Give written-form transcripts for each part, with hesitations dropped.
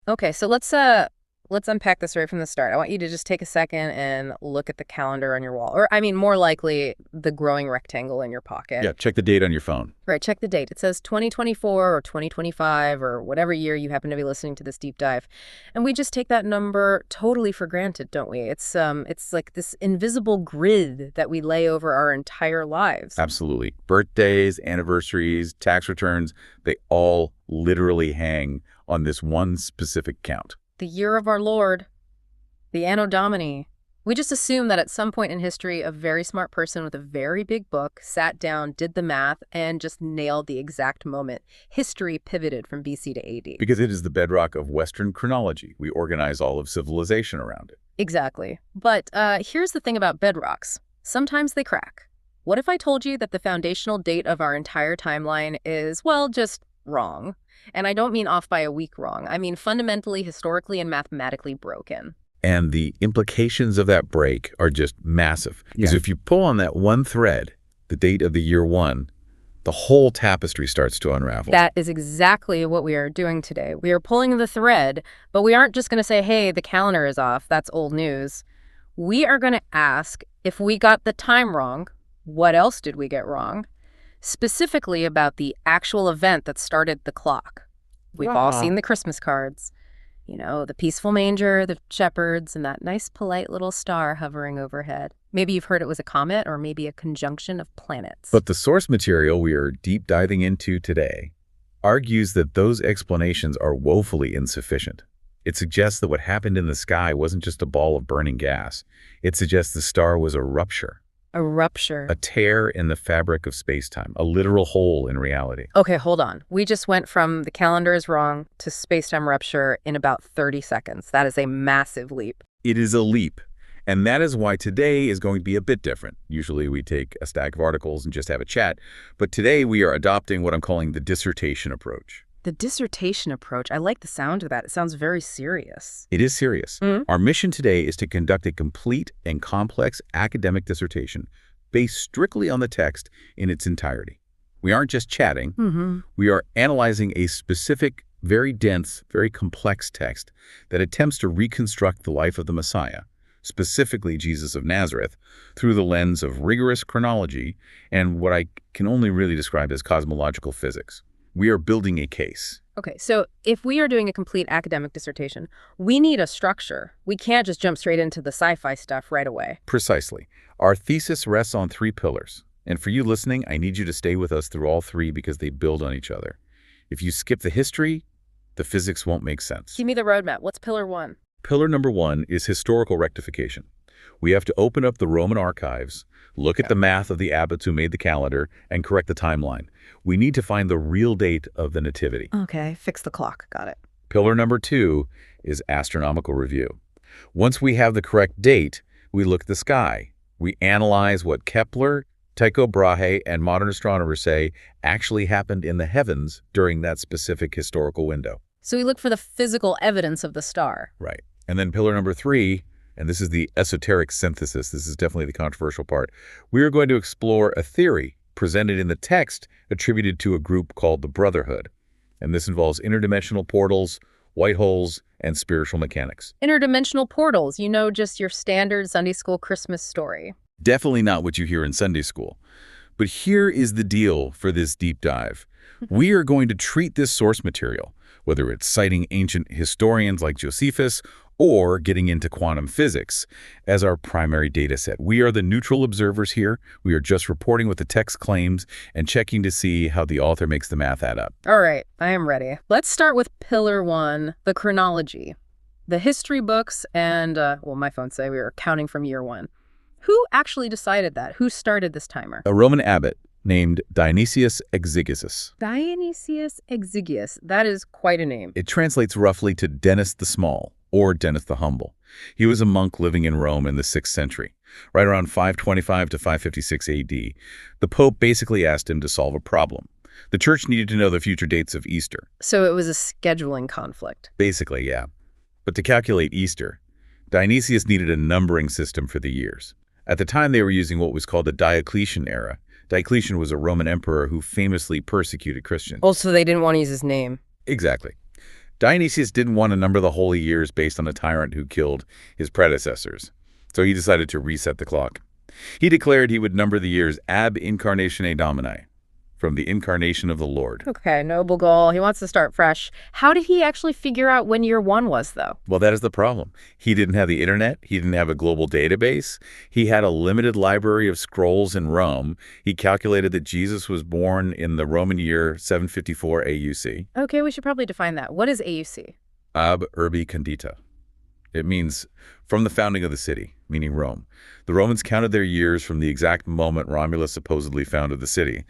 Okay, so let's unpack this right from the start. I want you to just take a second and look at the calendar on your wall. Or I mean, more likely, the growing rectangle in your pocket. Yeah, check the date on your phone. Right, check the date. It says 2024 or 2025 or whatever year you happen to be listening to this deep dive. And we just take that number totally for granted, don't we? It's like this invisible grid that we lay over our entire lives. Absolutely. Birthdays, anniversaries, tax returns, they all literally hang on this one specific count. The year of our Lord, the Anno Domini. We just assume that at some point in history, a very smart person with a very big book sat down, did the math, and just nailed the exact moment history pivoted from BC to AD. Because it is the bedrock of Western chronology. We organize all of civilization around it. Exactly. But here's the thing about bedrocks. Sometimes they crack. What if I told you that the foundational date of our entire timeline is, well, just wrong? And I don't mean off by a week wrong. I mean fundamentally, historically, and mathematically broken. And the implications of that break are just massive. Because Yeah. if you pull on that one thread, the date of the year one, the whole tapestry starts to unravel. That is exactly what we are doing today. We are pulling the thread, but we aren't just going to say, hey, the calendar is off. That's old news. We are going to ask if we got the time wrong, what else did we get wrong? Specifically about the actual event that started the clock. We've all seen the Christmas cards. You know, the peaceful manger, the shepherds, and that nice, polite little star hovering overhead. Maybe you've heard it was a comet or maybe a conjunction of planets. But the source material we are deep diving into today argues that those explanations are woefully insufficient. It suggests that what happened in the sky wasn't just a ball of burning gas. It suggests the star was a rupture. A rupture. A tear in the fabric of space-time, a literal hole in reality. Okay, hold on. We just went from the calendar is wrong to space-time rupture in about 30 seconds. That is a massive leap. It is a leap. And that is why today is going to be a bit different. Usually we take a stack of articles and just have a chat. But today we are adopting what I'm calling the dissertation approach. The dissertation approach, I like the sound of that. It sounds very serious. It is serious. Our mission today is to conduct a complete and complex academic dissertation based strictly on the text in its entirety. We aren't just chatting. We are analyzing a specific, very dense, very complex text that attempts to reconstruct the life of the Messiah, specifically Jesus of Nazareth, through the lens of rigorous chronology and what I can only really describe as cosmological physics. We are building a case. Okay, so if we are doing a complete academic dissertation, we need a structure. We can't just jump straight into the sci-fi stuff right away. Precisely. Our thesis rests on 3 pillars. And for you listening, I need you to stay with us through all 3 because they build on each other. If you skip the history, the physics won't make sense. Give me the roadmap. What's pillar 1? Pillar number 1 is historical rectification. We have to open up the Roman archives, look at the math of the abbots who made the calendar, and correct the timeline. We need to find the real date of the nativity. Okay, fix the clock. Got it. Pillar number 2 is astronomical review. Once we have the correct date, we look at the sky. We analyze what Kepler, Tycho Brahe, and modern astronomers say actually happened in the heavens during that specific historical window. So we look for the physical evidence of the star. Right. And then pillar number 3, and this is the esoteric synthesis, this is definitely the controversial part, we are going to explore a theory presented in the text attributed to a group called the Brotherhood. And this involves interdimensional portals, white holes, and spiritual mechanics. Interdimensional portals, you know, just your standard Sunday school Christmas story. Definitely not what you hear in Sunday school. But here is the deal for this deep dive. We are going to treat this source material, whether it's citing ancient historians like Josephus or getting into quantum physics, as our primary data set. We are the neutral observers here. We are just reporting what the text claims and checking to see how the author makes the math add up. All right, I am ready. Let's start with pillar 1, the chronology. The history books and, well, my phone say we were counting from year 1. Who actually decided that? Who started this timer? A Roman abbot named Dionysius Exiguus. Dionysius Exiguus. That is quite a name. It translates roughly to Denis the Small or Denis the Humble. He was a monk living in Rome in the 6th century, right around 525 to 556 AD. The Pope basically asked him to solve a problem. The church needed to know the future dates of Easter. So it was a scheduling conflict. Basically, yeah. But to calculate Easter, Dionysius needed a numbering system for the years. At the time, they were using what was called the Diocletian era. Diocletian was a Roman emperor who famously persecuted Christians. Also, they didn't want to use his name. Exactly. Dionysius didn't want to number the holy years based on a tyrant who killed his predecessors, so he decided to reset the clock. He declared he would number the years ab incarnatione Domini, from the incarnation of the Lord. Okay, noble goal. He wants to start fresh. How did he actually figure out when year one was, though? Well, that is the problem. He didn't have the internet. He didn't have a global database. He had a limited library of scrolls in Rome. He calculated that Jesus was born in the Roman year 754 AUC. Okay, we should probably define that. What is AUC? Ab urbi condita. It means from the founding of the city, meaning Rome. The Romans counted their years from the exact moment Romulus supposedly founded the city.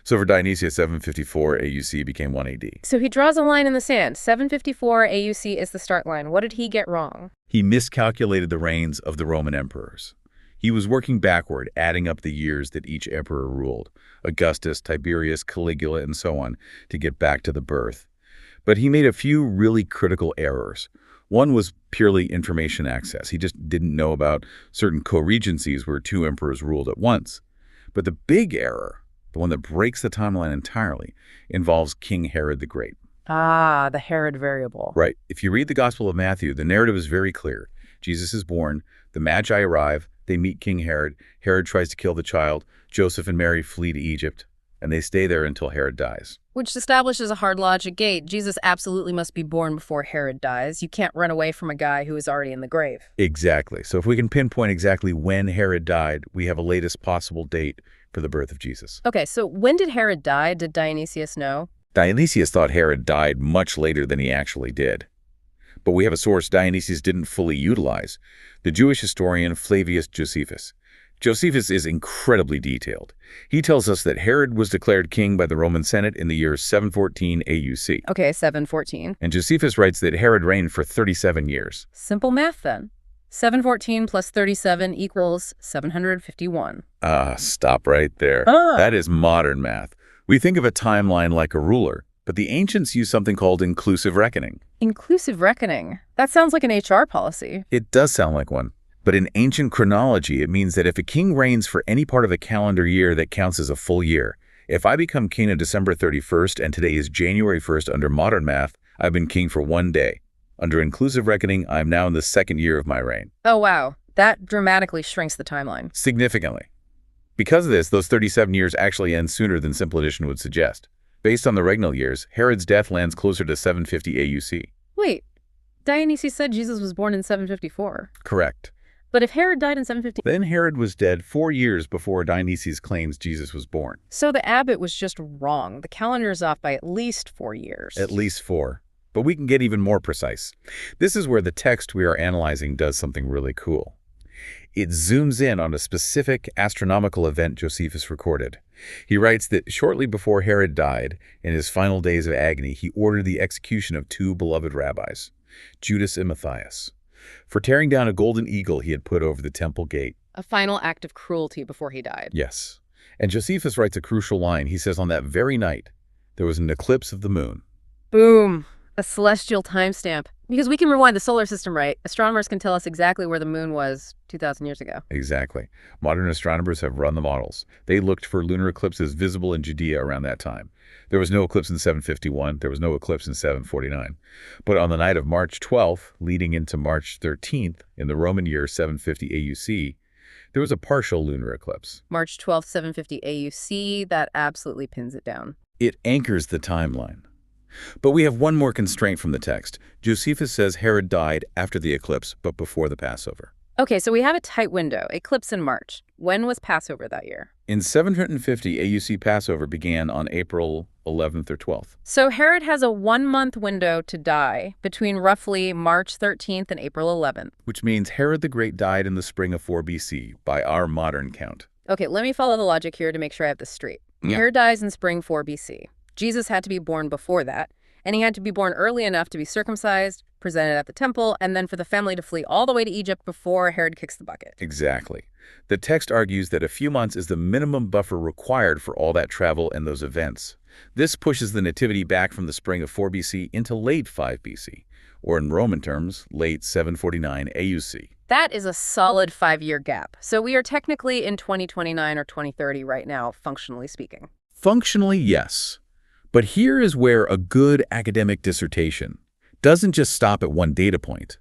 So for Dionysius, 754 AUC became 1 AD. So he draws a line in the sand. 754 AUC is the start line. What did he get wrong? He miscalculated the reigns of the Roman emperors. He was working backward, adding up the years that each emperor ruled, Augustus, Tiberius, Caligula, and so on, to get back to the birth. But he made a few really critical errors. One was purely information access. He just didn't know about certain co-regencies where two emperors ruled at once. But the big error, the one that breaks the timeline entirely, involves King Herod the Great. Ah, the Herod variable. Right. If you read the Gospel of Matthew, the narrative is very clear. Jesus is born, the Magi arrive, they meet King Herod, Herod tries to kill the child, Joseph and Mary flee to Egypt, and they stay there until Herod dies. Which establishes a hard logic gate. Jesus absolutely must be born before Herod dies. You can't run away from a guy who is already in the grave. Exactly. So if we can pinpoint exactly when Herod died, we have a latest possible date for the birth of Jesus. Okay, so when did Herod die? Did Dionysius know? Dionysius thought Herod died much later than he actually did. But we have a source Dionysius didn't fully utilize, the Jewish historian Flavius Josephus. Josephus is incredibly detailed. He tells us that Herod was declared king by the Roman Senate in the year 714 AUC. Okay, 714. And Josephus writes that Herod reigned for 37 years. Simple math then. 714 plus 37 equals 751. Stop right there. That is modern math. We think of a timeline like a ruler, but the ancients used something called inclusive reckoning. Inclusive reckoning? That sounds like an HR policy. It does sound like one. But in ancient chronology, it means that if a king reigns for any part of a calendar year, that counts as a full year. If I become king on December 31st and today is January 1st under modern math, I've been king for 1 day. Under inclusive reckoning, I'm now in the 2nd year of my reign. Oh, wow. That dramatically shrinks the timeline. Significantly. Because of this, those 37 years actually end sooner than simple addition would suggest. Based on the regnal years, Herod's death lands closer to 750 AUC. Wait, Dionysius said Jesus was born in 754. Correct. But if Herod died in 750... Then Herod was dead 4 years before Dionysius claims Jesus was born. So the abbot was just wrong. The calendar is off by at least 4 years. At least 4. But we can get even more precise. This is where the text we are analyzing does something really cool. It zooms in on a specific astronomical event Josephus recorded. He writes that shortly before Herod died, in his final days of agony, he ordered the execution of 2 beloved rabbis, Judas and Matthias, for tearing down a golden eagle he had put over the temple gate. A final act of cruelty before he died. Yes. And Josephus writes a crucial line. He says on that very night, there was an eclipse of the moon. Boom. A celestial timestamp. Because we can rewind the solar system, right? Astronomers can tell us exactly where the moon was 2,000 years ago. Exactly. Modern astronomers have run the models. They looked for lunar eclipses visible in Judea around that time. There was no eclipse in 751. There was no eclipse in 749. But on the night of March 12th, leading into March 13th, in the Roman year 750 AUC, there was a partial lunar eclipse. March 12th, 750 AUC, that absolutely pins it down. It anchors the timeline. But we have one more constraint from the text. Josephus says Herod died after the eclipse, but before the Passover. Okay, so we have a tight window, eclipse in March. When was Passover that year? In 750, AUC Passover began on April 11th or 12th. So Herod has a 1-month window to die between roughly March 13th and April 11th. Which means Herod the Great died in the spring of 4 BC, by our modern count. Okay, let me follow the logic here to make sure I have this straight. Yeah. Herod dies in spring 4 BC. Jesus had to be born before that, and he had to be born early enough to be circumcised, presented at the temple, and then for the family to flee all the way to Egypt before Herod kicks the bucket. Exactly. The text argues that a few months is the minimum buffer required for all that travel and those events. This pushes the nativity back from the spring of 4 BC into late 5 BC, or in Roman terms, late 749 AUC. That is a solid 5-year gap. So we are technically in 2029 or 2030 right now, functionally speaking. Functionally, yes. But here is where a good academic dissertation doesn't just stop at one data point.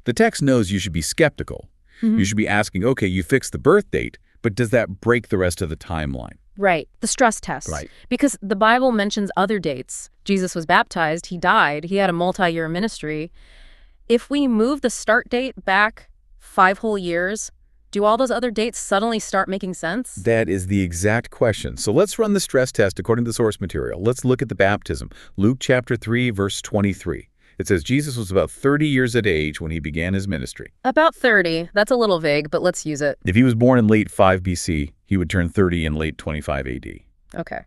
The text knows you should be skeptical. You should be asking, okay, you fixed the birth date, but does that break the rest of the timeline? Right. The stress test. Right. Because the Bible mentions other dates. Jesus was baptized, he died, he had a multi-year ministry. If we move the start date back 5 whole years, do all those other dates suddenly start making sense? That is the exact question. So let's run the stress test according to the source material. Let's look at the baptism. Luke chapter 3, verse 23. It says Jesus was about 30 years of age when he began his ministry. About 30. That's a little vague, but let's use it. If he was born in late 5 BC, he would turn 30 in late 25 AD. Okay.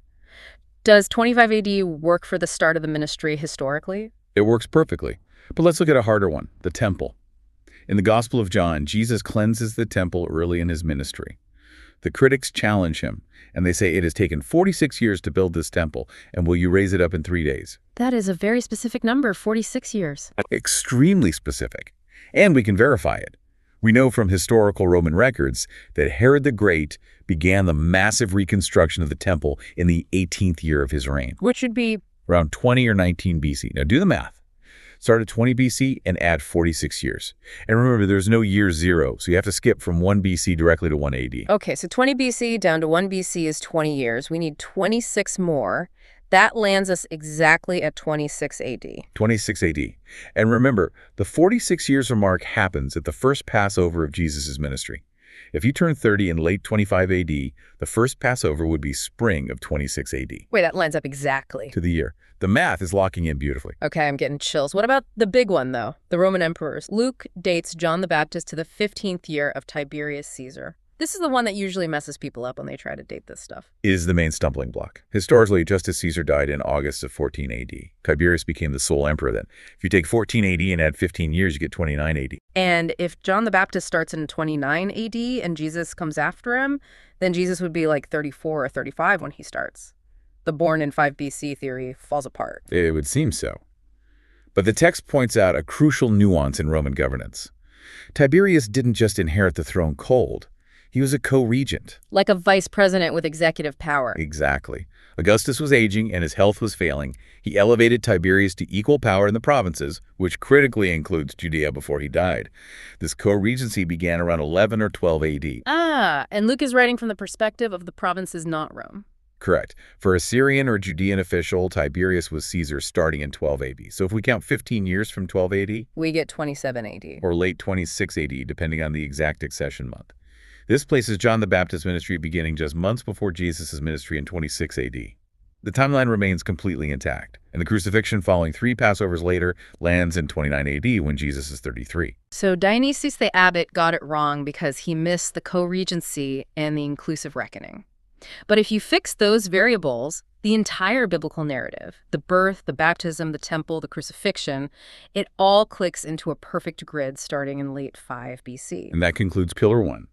Does 25 AD work for the start of the ministry historically? It works perfectly. But let's look at a harder one, the temple. In the Gospel of John, Jesus cleanses the temple early in his ministry. The critics challenge him, and they say it has taken 46 years to build this temple, and will you raise it up in 3 days? That is a very specific number, 46 years. Extremely specific. And we can verify it. We know from historical Roman records that Herod the Great began the massive reconstruction of the temple in the 18th year of his reign. Which would be around 20 or 19 BC. Now do the math. Start at 20 BC and add 46 years. And remember, there's no year zero, so you have to skip from 1 BC directly to 1 AD. Okay, so 20 BC down to 1 BC is 20 years. We need 26 more. That lands us exactly at 26 AD. 26 AD. And remember, the 46 years mark happens at the first Passover of Jesus' ministry. If you turn 30 in late 25 AD, the first Passover would be spring of 26 AD. Wait, that lines up exactly to the year. The math is locking in beautifully. Okay, I'm getting chills. What about the big one, though? The Roman emperors. Luke dates John the Baptist to the 15th year of Tiberius Caesar. This is the one that usually messes people up when they try to date this stuff. Is the main stumbling block. Historically, just as Caesar died in August of 14 AD, Tiberius became the sole emperor then. If you take 14 AD and add 15 years, you get 29 AD. And if John the Baptist starts in 29 AD and Jesus comes after him, then Jesus would be like 34 or 35 when he starts. The born in 5 BC theory falls apart. It would seem so. But the text points out a crucial nuance in Roman governance. Tiberius didn't just inherit the throne cold. He was a co-regent. Like a vice president with executive power. Exactly. Augustus was aging and his health was failing. He elevated Tiberius to equal power in the provinces, which critically includes Judea before he died. This co-regency began around 11 or 12 AD. And Luke is writing from the perspective of the provinces, not Rome. Correct. For a Syrian or Judean official, Tiberius was Caesar starting in 12 AD. So if we count 15 years from 12 AD, we get 27 AD. Or late 26 AD, depending on the exact accession month. This places John the Baptist's ministry beginning just months before Jesus' ministry in 26 AD. The timeline remains completely intact, and the crucifixion following 3 Passovers later lands in 29 AD when Jesus is 33. So Dionysius the Abbot got it wrong because he missed the co-regency and the inclusive reckoning. But if you fix those variables, the entire biblical narrative, the birth, the baptism, the temple, the crucifixion, it all clicks into a perfect grid starting in late 5 BC. And that concludes Pillar 1.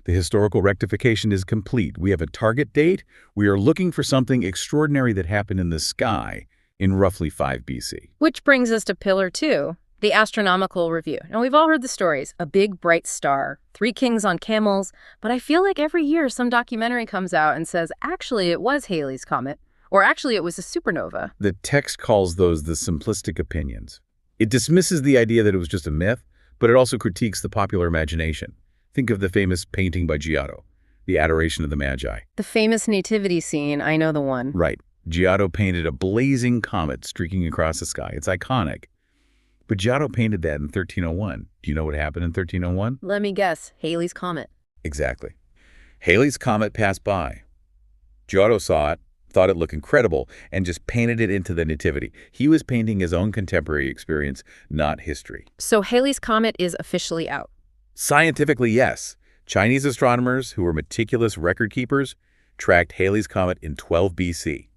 The historical rectification is complete. We have a target date. We are looking for something extraordinary that happened in the sky in roughly 5 BC. Which brings us to Pillar 2, the astronomical review. Now, we've all heard the stories, a big bright star, 3 kings on camels, but I feel like every year some documentary comes out and says, actually, it was Halley's Comet, or actually it was a supernova. The text calls those the simplistic opinions. It dismisses the idea that it was just a myth, but it also critiques the popular imagination. Think of the famous painting by Giotto, The Adoration of the Magi. The famous nativity scene, I know the one. Right. Giotto painted a blazing comet streaking across the sky. It's iconic. But Giotto painted that in 1301. Do you know what happened in 1301? Let me guess, Halley's Comet. Exactly. Halley's Comet passed by. Giotto saw it, thought it looked incredible, and just painted it into the nativity. He was painting his own contemporary experience, not history. So Halley's Comet is officially out. Scientifically, yes. Chinese astronomers, who were meticulous record keepers, tracked Halley's Comet in 12 BC.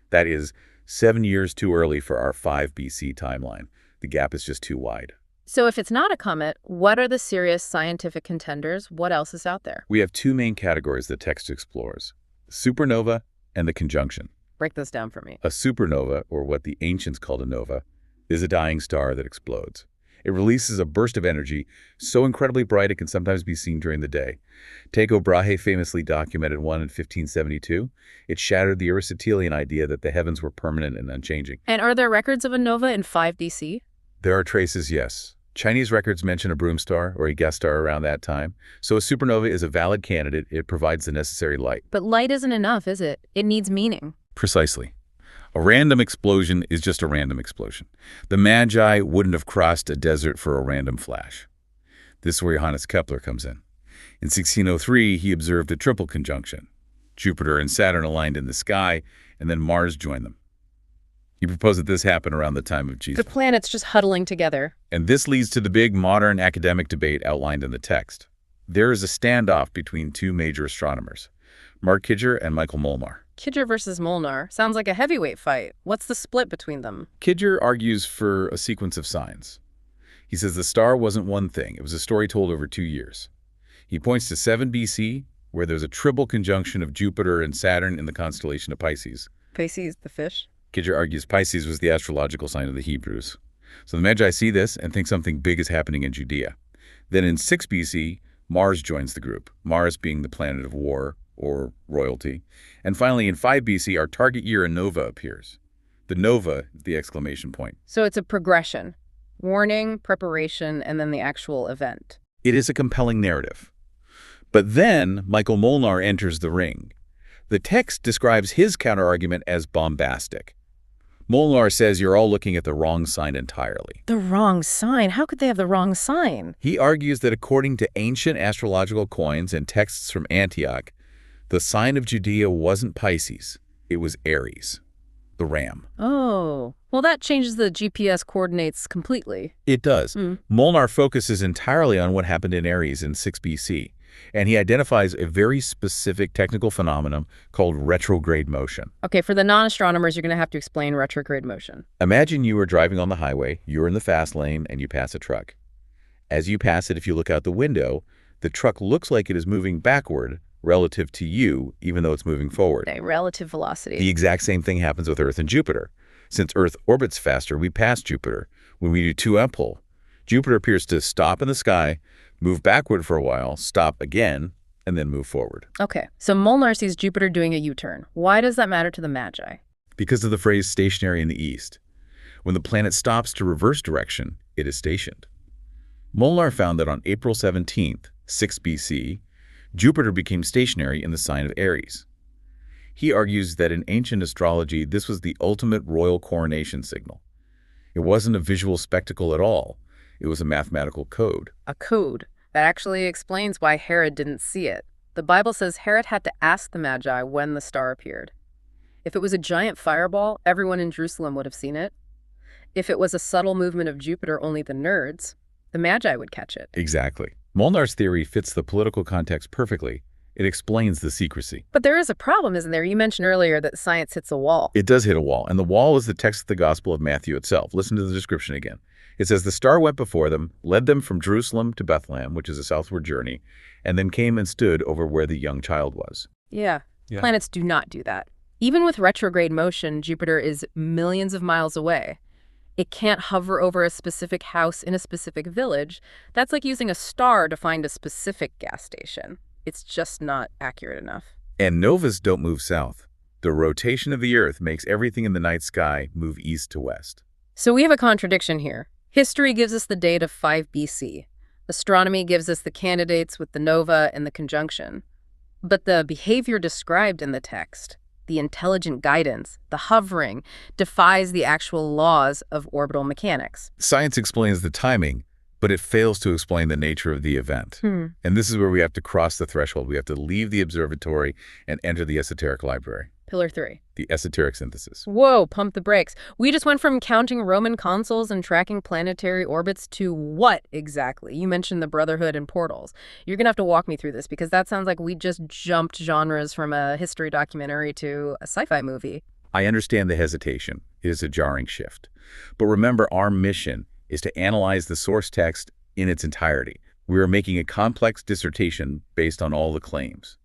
That is 7 years too early for our 5 BC timeline. The gap is just too wide. So if it's not a comet, what are the serious scientific contenders? What else is out there? We have 2 main categories the text explores: supernova and the conjunction. Break this down for me. A supernova, or what the ancients called a nova, is a dying star that explodes. It releases a burst of energy so incredibly bright it can sometimes be seen during the day. Tycho Brahe famously documented one in 1572. It shattered the Aristotelian idea that the heavens were permanent and unchanging. And are there records of a nova in 5 BC? There are traces, yes. Chinese records mention a broom star or a guest star around that time, so a supernova is a valid candidate. It provides the necessary light. But light isn't enough, is it? It needs meaning. Precisely. A random explosion is just a random explosion. The Magi wouldn't have crossed a desert for a random flash. This is where Johannes Kepler comes in. In 1603, he observed a triple conjunction. Jupiter and Saturn aligned in the sky, and then Mars joined them. He proposed that this happened around the time of Jesus. The planets just huddling together. And this leads to the big modern academic debate outlined in the text. There is a standoff between two major astronomers, Mark Kidger and Michael Molnar. Kidger versus Molnar. Sounds like a heavyweight fight. What's the split between them? Kidger argues for a sequence of signs. He says the star wasn't one thing. It was a story told over 2 years. He points to 7 BC, where there's a triple conjunction of Jupiter and Saturn in the constellation of Pisces. Pisces, the fish? Kidger argues Pisces was the astrological sign of the Hebrews. So the Magi see this and think something big is happening in Judea. Then in 6 BC, Mars joins the group, Mars being the planet of war or royalty. And finally, in 5 BC, our target year, a nova appears. The nova is the exclamation point. So it's a progression. Warning, preparation, and then the actual event. It is a compelling narrative. But then Michael Molnar enters the ring. The text describes his counterargument as bombastic. Molnar says you're all looking at the wrong sign entirely. The wrong sign? How could they have the wrong sign? He argues that according to ancient astrological coins and texts from Antioch, the sign of Judea wasn't Pisces, it was Aries, the ram. Oh, well, that changes the GPS coordinates completely. It does. Molnar focuses entirely on what happened in Aries in 6 BC, and he identifies a very specific technical phenomenon called retrograde motion. Okay, for the non-astronomers, you're going to have to explain retrograde motion. Imagine you are driving on the highway, you're in the fast lane, and you pass a truck. As you pass it, if you look out the window, the truck looks like it is moving backward relative to you, even though it's moving forward. Okay, relative velocity. The exact same thing happens with Earth and Jupiter. Since Earth orbits faster, we pass Jupiter. When we do 2M pull, Jupiter appears to stop in the sky, move backward for a while, stop again, and then move forward. Okay, so Molnar sees Jupiter doing a U-turn. Why does that matter to the Magi? Because of the phrase stationary in the east. When the planet stops to reverse direction, it is stationed. Molnar found that on April 17th, 6 BC, Jupiter became stationary in the sign of Aries. He argues that in ancient astrology, this was the ultimate royal coronation signal. It wasn't a visual spectacle at all. It was a mathematical code. A code. That actually explains why Herod didn't see it. The Bible says Herod had to ask the Magi when the star appeared. If it was a giant fireball, everyone in Jerusalem would have seen it. If it was a subtle movement of Jupiter, only the nerds, the Magi would catch it. Exactly. Molnar's theory fits the political context perfectly. It explains the secrecy. But there is a problem, isn't there? You mentioned earlier that science hits a wall. It does hit a wall, and the wall is the text of the Gospel of Matthew itself. Listen to the description again. It says, the star went before them, led them from Jerusalem to Bethlehem, which is a southward journey, and then came and stood over where the young child was. Yeah. Planets do not do that. Even with retrograde motion, Jupiter is millions of miles away. It can't hover over a specific house in a specific village. That's like using a star to find a specific gas station. It's just not accurate enough. And novas don't move south. The rotation of the Earth makes everything in the night sky move east to west. So we have a contradiction here. History gives us the date of 5 BC. Astronomy gives us the candidates with the nova and the conjunction. But the behavior described in the text, the intelligent guidance, the hovering, defies the actual laws of orbital mechanics. Science explains the timing, but it fails to explain the nature of the event. And this is where we have to cross the threshold. We have to leave the observatory and enter the esoteric library. Pillar 3. The esoteric synthesis. Whoa, pump the brakes. We just went from counting Roman consuls and tracking planetary orbits to what exactly? You mentioned the Brotherhood and portals. You're going to have to walk me through this because that sounds like we just jumped genres from a history documentary to a sci-fi movie. I understand the hesitation. It is a jarring shift. But remember, our mission is to analyze the source text in its entirety. We are making a complex dissertation based on all the claims.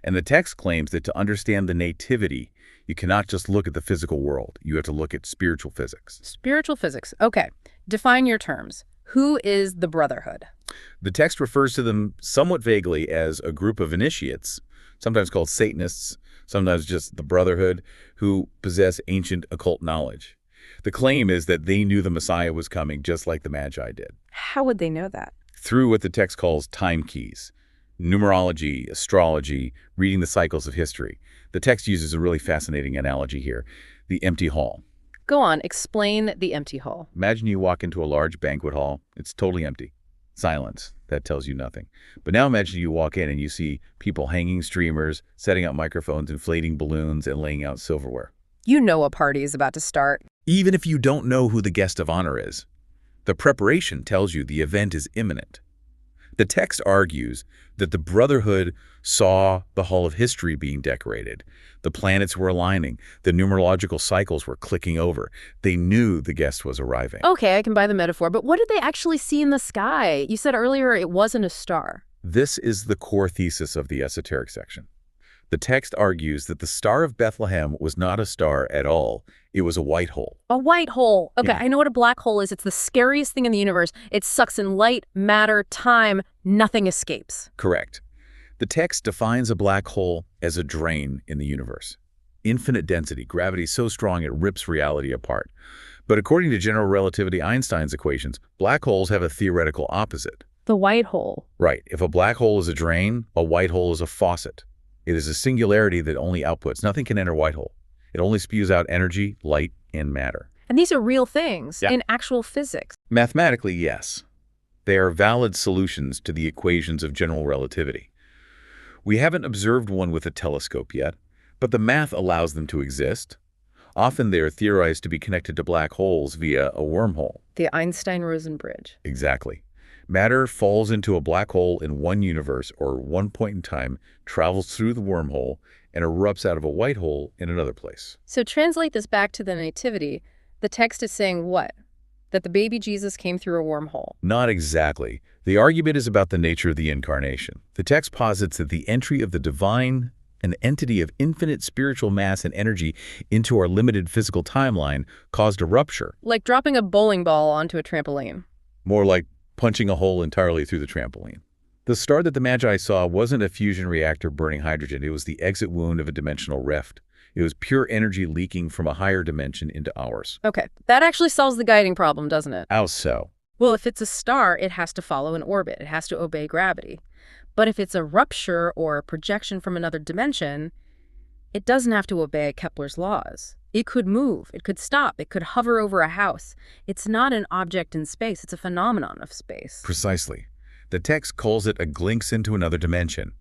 And the text claims that to understand the nativity, you cannot just look at the physical world. You have to look at spiritual physics. Spiritual physics. Okay. Define your terms. Who is the Brotherhood? The text refers to them somewhat vaguely as a group of initiates, sometimes called Satanists, sometimes just the Brotherhood, who possess ancient occult knowledge. The claim is that they knew the Messiah was coming just like the Magi did, How would they know that? through what the text calls time keys, numerology, astrology, reading the cycles of history. The text uses a really fascinating analogy here, the empty hall. Go on, explain the empty hall. Imagine you walk into a large banquet hall. It's totally empty. Silence. That tells you nothing. But now imagine you walk in and you see people hanging streamers, setting up microphones, inflating balloons, and laying out silverware. You know a party is about to start. Even if you don't know who the guest of honor is, the preparation tells you the event is imminent. The text argues that the Brotherhood saw the Hall of History being decorated. The planets were aligning. The numerological cycles were clicking over. They knew the guest was arriving. Okay, I can buy the metaphor, but what did they actually see in the sky? You said earlier it wasn't a star. This is the core thesis of the esoteric section. The text argues that the Star of Bethlehem was not a star at all. It was a white hole. A white hole. Okay, Yeah. I know what a black hole is. It's the scariest thing in the universe. It sucks in light, matter, time. Nothing escapes. Correct. The text defines a black hole as a drain in the universe. Infinite density, gravity so strong it rips reality apart. But according to general relativity Einstein's equations, black holes have a theoretical opposite. The white hole. Right. If a black hole is a drain, a white hole is a faucet. It is a singularity that only outputs. Nothing can enter white hole. It only spews out energy, light, and matter. And these are real things Yeah. in actual physics. Mathematically, yes. They are valid solutions to the equations of general relativity. We haven't observed one with a telescope yet, but the math allows them to exist. Often they are theorized to be connected to black holes via a wormhole. The Einstein-Rosen bridge. Exactly. Matter falls into a black hole in one universe or one point in time, travels through the wormhole, and erupts out of a white hole in another place. So translate this back to the Nativity. The text is saying what? That the baby Jesus came through a wormhole. Not exactly. The argument is about the nature of the incarnation. The text posits that the entry of the divine, an entity of infinite spiritual mass and energy, into our limited physical timeline caused a rupture. Like dropping a bowling ball onto a trampoline. More like punching a hole entirely through the trampoline. The star that the Magi saw wasn't a fusion reactor burning hydrogen. It was the exit wound of a dimensional rift. It was pure energy leaking from a higher dimension into ours. Okay, that actually solves the guiding problem, doesn't it? How so? Well, if it's a star, it has to follow an orbit. It has to obey gravity. But if it's a rupture or a projection from another dimension, it doesn't have to obey Kepler's laws. It could move, it could stop, it could hover over a house. It's not an object in space, it's a phenomenon of space. Precisely. The text calls it a glimpse into another dimension.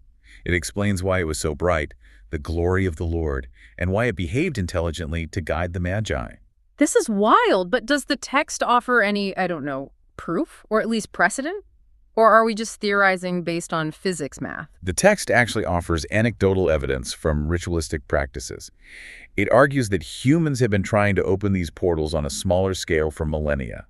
It explains why it was so bright, the glory of the Lord, and why it behaved intelligently to guide the Magi. This is wild, but does the text offer any, I don't know, proof? Or at least precedent? Or are we just theorizing based on physics math? The text actually offers anecdotal evidence from ritualistic practices. It argues that humans have been trying to open these portals on a smaller scale for millennia.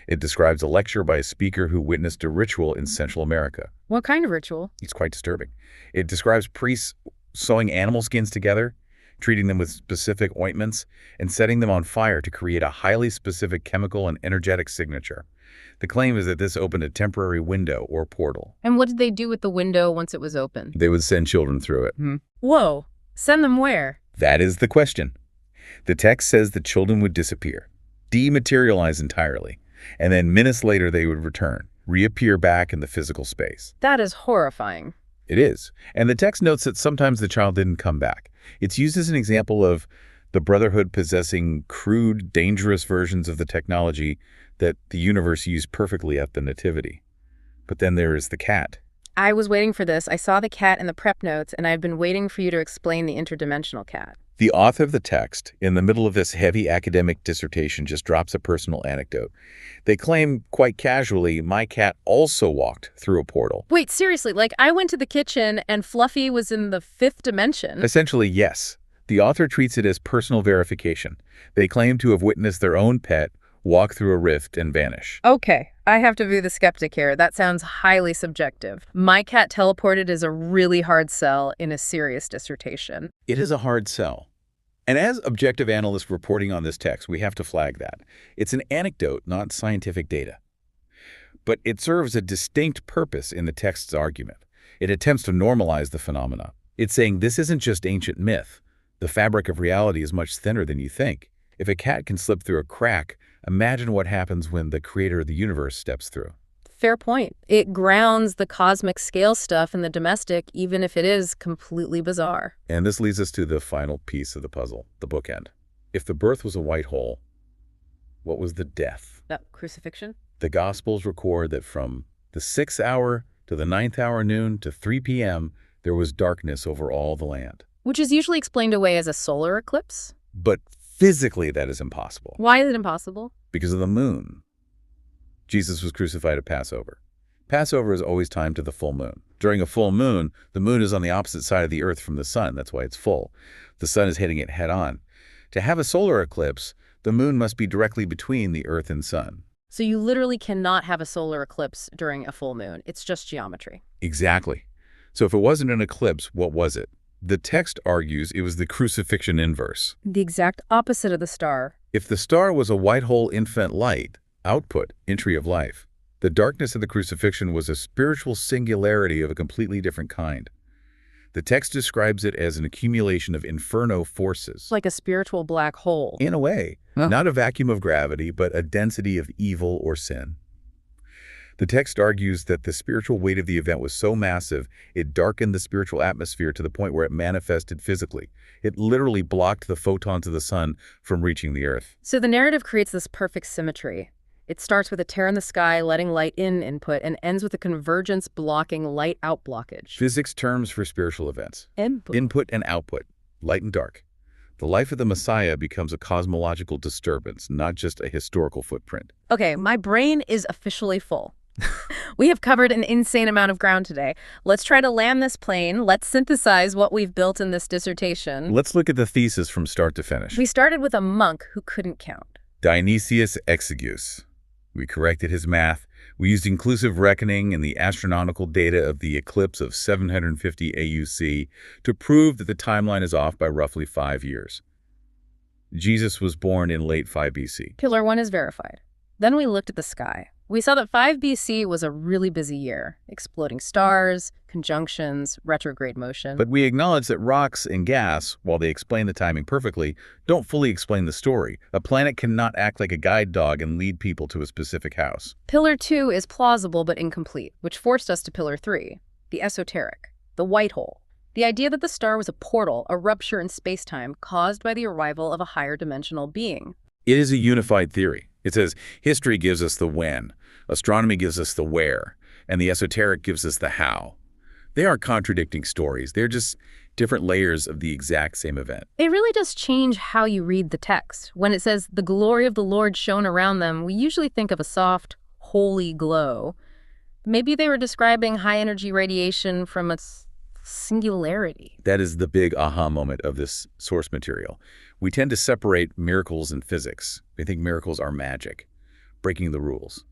It describes a lecture by a speaker who witnessed a ritual in Central America. What kind of ritual? It's quite disturbing. It describes priests sewing animal skins together, treating them with specific ointments, and setting them on fire to create a highly specific chemical and energetic signature. The claim is that this opened a temporary window or portal. And what did they do with the window once it was open? They would send children through it. Whoa, send them where? That is the question. The text says the children would disappear, dematerialize entirely, and then minutes later they would return, reappear back in the physical space. That is horrifying. It is. And the text notes that sometimes the child didn't come back. It's used as an example of the Brotherhood possessing crude, dangerous versions of the technology that the universe used perfectly at the Nativity. But then there is the cat. I was waiting for this. I saw the cat in the prep notes, and I've been waiting for you to explain the interdimensional cat. The author of the text, in the middle of this heavy academic dissertation, just drops a personal anecdote. They claim, quite casually, my cat also walked through a portal. Wait, seriously, like I went to the kitchen and Fluffy was in the 5th dimension? Essentially, yes. The author treats it as personal verification. They claim to have witnessed their own pet walk through a rift and vanish. Okay, I have to be the skeptic here. That sounds highly subjective. My cat teleported is a really hard sell in a serious dissertation. It is a hard sell. And as objective analysts reporting on this text, we have to flag that. It's an anecdote, not scientific data. But it serves a distinct purpose in the text's argument. It attempts to normalize the phenomena. It's saying this isn't just ancient myth. The fabric of reality is much thinner than you think. If a cat can slip through a crack, imagine what happens when the creator of the universe steps through. Fair point. It grounds the cosmic scale stuff in the domestic, even if it is completely bizarre. And this leads us to the final piece of the puzzle, the bookend. If the birth was a white hole, what was the death? Crucifixion? The Gospels record that from the 6th hour to the 9th hour noon to 3 p.m., there was darkness over all the land. Which is usually explained away as a solar eclipse. But physically, that is impossible. Why is it impossible? Because of the moon. Jesus was crucified at Passover. Passover is always timed to the full moon. During a full moon, the moon is on the opposite side of the earth from the sun. That's why it's full. The sun is hitting it head on. To have a solar eclipse, the moon must be directly between the earth and sun. So you literally cannot have a solar eclipse during a full moon. It's just geometry. Exactly. So if it wasn't an eclipse, what was it? The text argues it was the crucifixion inverse. The exact opposite of the star. If the star was a white hole infant light, output, entry of life, the darkness of the crucifixion was a spiritual singularity of a completely different kind. The text describes it as an accumulation of inferno forces. Like a spiritual black hole. In a way, not a vacuum of gravity, but a density of evil or sin. The text argues that the spiritual weight of the event was so massive, it darkened the spiritual atmosphere to the point where it manifested physically. It literally blocked the photons of the sun from reaching the earth. So the narrative creates this perfect symmetry. It starts with a tear in the sky, letting light in input, and ends with a convergence blocking light out blockage. Physics terms for spiritual events. Input and output, light and dark. The life of the Messiah becomes a cosmological disturbance, not just a historical footprint. Okay, my brain is officially full. We have covered an insane amount of ground today. Let's try to land this plane. Let's synthesize what we've built in this dissertation. Let's look at the thesis from start to finish. We started with a monk who couldn't count. Dionysius Exiguus. We corrected his math. We used inclusive reckoning and the astronomical data of the eclipse of 750 AUC to prove that the timeline is off by roughly 5 years. Jesus was born in late 5 BC. Pillar 1 is verified. Then we looked at the sky. We saw that 5 BC was a really busy year. Exploding stars, conjunctions, retrograde motion. But we acknowledge that rocks and gas, while they explain the timing perfectly, don't fully explain the story. A planet cannot act like a guide dog and lead people to a specific house. Pillar 2 is plausible but incomplete, which forced us to Pillar 3, the esoteric, the white hole. The idea that the star was a portal, a rupture in space-time caused by the arrival of a higher dimensional being. It is a unified theory. It says history gives us the when, astronomy gives us the where, and the esoteric gives us the how. They aren't contradicting stories. They're just different layers of the exact same event. It really does change how you read the text. When it says, the glory of the Lord shone around them, we usually think of a soft, holy glow. Maybe they were describing high-energy radiation from a singularity. That is the big aha moment of this source material. We tend to separate miracles and physics. We think miracles are magic, breaking the rules.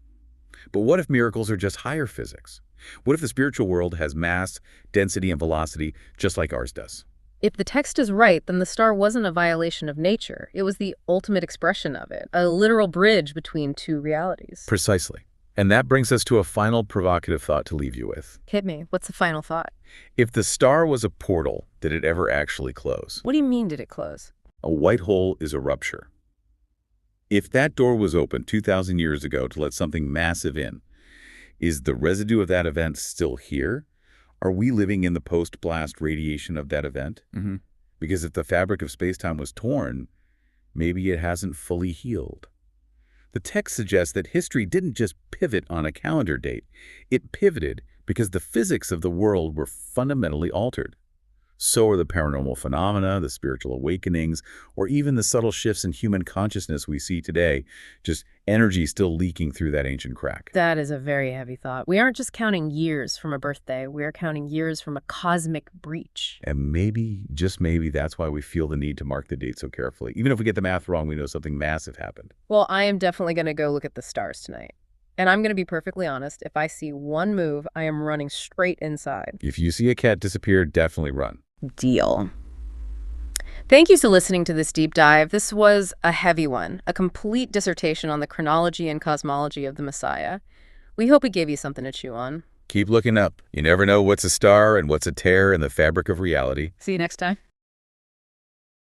But what if miracles are just higher physics? What if the spiritual world has mass, density, and velocity just like ours does? If the text is right, then the star wasn't a violation of nature. It was the ultimate expression of it, a literal bridge between two realities. Precisely. And that brings us to a final provocative thought to leave you with. Hit me. What's the final thought? If the star was a portal, did it ever actually close? What do you mean, did it close? A white hole is a rupture. If that door was opened 2,000 years ago to let something massive in, is the residue of that event still here? Are we living in the post-blast radiation of that event? Because if the fabric of space-time was torn, maybe it hasn't fully healed. The text suggests that history didn't just pivot on a calendar date. It pivoted because the physics of the world were fundamentally altered. So are the paranormal phenomena, the spiritual awakenings, or even the subtle shifts in human consciousness we see today, just energy still leaking through that ancient crack. That is a very heavy thought. We aren't just counting years from a birthday. We are counting years from a cosmic breach. And maybe, just maybe, that's why we feel the need to mark the date so carefully. Even if we get the math wrong, we know something massive happened. Well, I am definitely going to go look at the stars tonight. And I'm going to be perfectly honest, if I see one move, I am running straight inside. If you see a cat disappear, definitely run. Deal. Thank you for listening to this deep dive. This was a heavy one, a complete dissertation on the chronology and cosmology of the Messiah. We hope it gave you something to chew on. Keep looking up. You never know what's a star and what's a tear in the fabric of reality. See you next time.